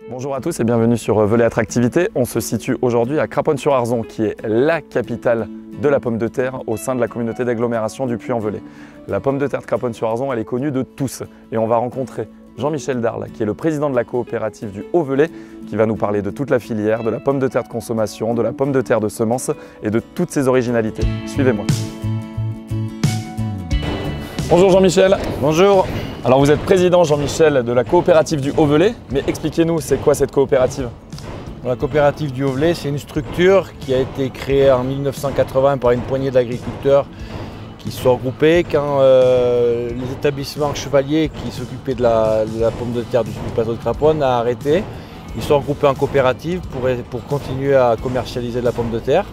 Bonjour à tous et bienvenue sur Velay Attractivité. On se situe aujourd'hui à Craponne-sur-Arzon qui est la capitale de la pomme de terre au sein de la communauté d'agglomération du Puy-en-Velay. La pomme de terre de Craponne-sur-Arzon, elle est connue de tous et on va rencontrer Jean-Michel Darle qui est le président de la coopérative du Haut-Velay qui va nous parler de toute la filière, de la pomme de terre de consommation, de la pomme de terre de semence et de toutes ses originalités. Suivez-moi. Bonjour Jean-Michel. Bonjour. Alors vous êtes président Jean-Michel de la coopérative du Haut-Velay, mais expliquez-nous c'est quoi cette coopérative? La coopérative du Haut-Velay, c'est une structure qui a été créée en 1980 par une poignée d'agriculteurs qui se sont regroupés quand les établissements chevaliers qui s'occupaient de la pomme de terre du plateau de Craponne a arrêté. Ils se sont regroupés en coopérative pour continuer à commercialiser de la pomme de terre.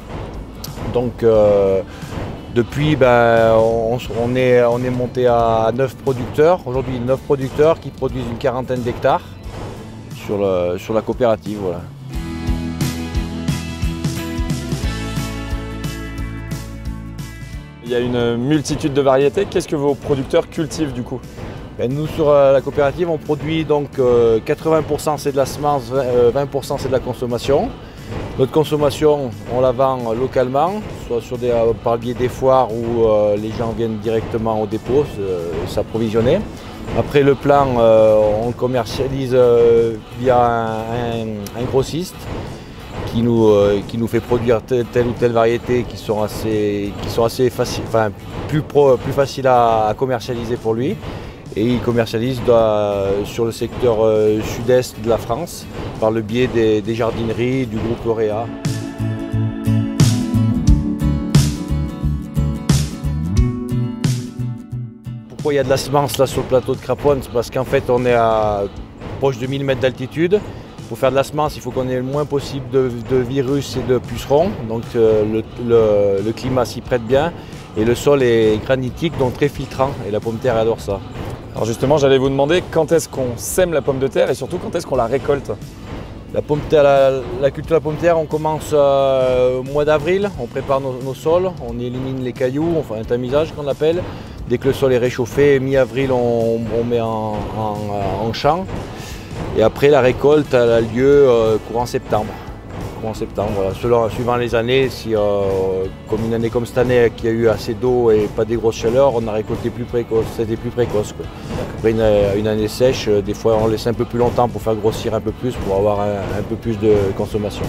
Donc depuis, on est monté à 9 producteurs. Aujourd'hui, 9 producteurs qui produisent une quarantaine d'hectares sur la coopérative. Voilà. Il y a une multitude de variétés. Qu'est-ce que vos producteurs cultivent du coup? Nous, sur la coopérative, on produit donc 80% c'est de la semence, 20% c'est de la consommation. Notre consommation, on la vend localement, soit par le biais des foires où les gens viennent directement au dépôt s'approvisionner. Après le plan, on le commercialise via un grossiste qui nous fait produire telle ou telle variété qui sont assez faciles, enfin, plus faciles à commercialiser pour lui. Et il commercialise sur le secteur sud-est de la France par le biais des jardineries du groupe Lauréat. Pourquoi il y a de la semence là sur le plateau de Craponne? C'est parce qu'en fait on est proche de 1000 mètres d'altitude. Pour faire de la semence, il faut qu'on ait le moins possible de virus et de pucerons. Donc le climat s'y prête bien et le sol est granitique, donc très filtrant. Et la pomme de terre adore ça. Alors justement, j'allais vous demander quand est-ce qu'on sème la pomme de terre et surtout quand est-ce qu'on la récolte? La pomme de terre, la culture de la pomme de terre, on commence au mois d'avril, on prépare nos sols, on élimine les cailloux, on fait un tamisage qu'on appelle. Dès que le sol est réchauffé, mi-avril, on met en champ. Et après, la récolte elle a lieu courant septembre. Voilà. Suivant les années, si comme une année comme cette année qui a eu assez d'eau et pas des grosses chaleurs, on a récolté plus précoce, c'était plus précoce, quoi. Après une année sèche, des fois on laisse un peu plus longtemps pour faire grossir un peu plus, pour avoir un peu plus de consommation.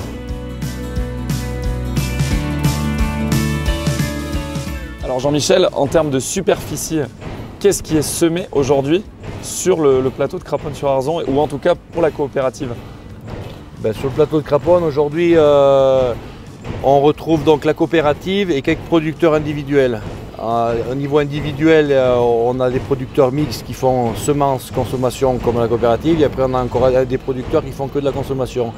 Alors Jean-Michel, en termes de superficie, qu'est-ce qui est semé aujourd'hui sur le plateau de Craponne-sur-Arzon ou en tout cas pour la coopérative? Sur le plateau de Craponne, aujourd'hui, on retrouve donc la coopérative et quelques producteurs individuels. Au niveau individuel, on a des producteurs mixtes qui font semences, consommation comme la coopérative, et après on a encore des producteurs qui font que de la consommation.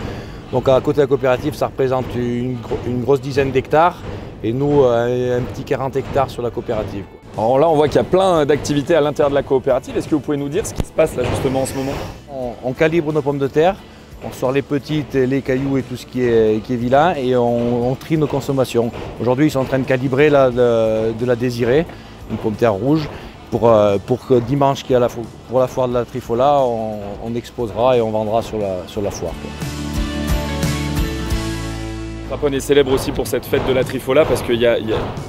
Donc à côté de la coopérative, ça représente une grosse dizaine d'hectares, et nous, un petit 40 hectares sur la coopérative. Alors là, on voit qu'il y a plein d'activités à l'intérieur de la coopérative. Est-ce que vous pouvez nous dire ce qui se passe là justement en ce moment? On calibre nos pommes de terre. On sort les petites, les cailloux et tout ce qui est vilain et on trie nos consommations. Aujourd'hui, ils sont en train de calibrer de la désirée, une pomme de terre rouge, pour que dimanche, pour la foire de la Trifola, on exposera et on vendra sur la foire. Craponne est célèbre aussi pour cette fête de la Trifola parce qu'il y a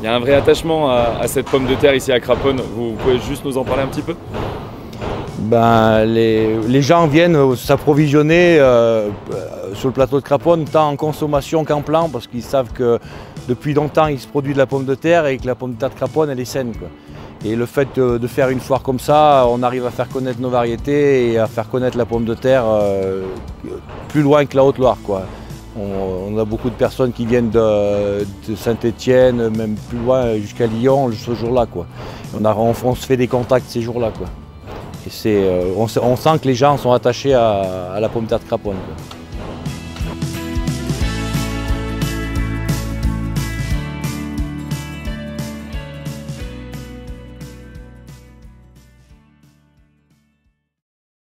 un vrai attachement à cette pomme de terre ici à Craponne. Vous pouvez juste nous en parler un petit peu? Les gens viennent s'approvisionner sur le plateau de Craponne, tant en consommation qu'en plan, parce qu'ils savent que depuis longtemps il se produit de la pomme de terre et que la pomme de terre de Craponne elle est saine, quoi. Et le fait de faire une foire comme ça, on arrive à faire connaître nos variétés et à faire connaître la pomme de terre plus loin que la Haute-Loire, quoi. On a beaucoup de personnes qui viennent de Saint-Étienne, même plus loin jusqu'à Lyon ce jour-là, quoi. On se fait des contacts ces jours-là, quoi. Et on sent que les gens sont attachés à la pomme de terre de Craponne, quoi.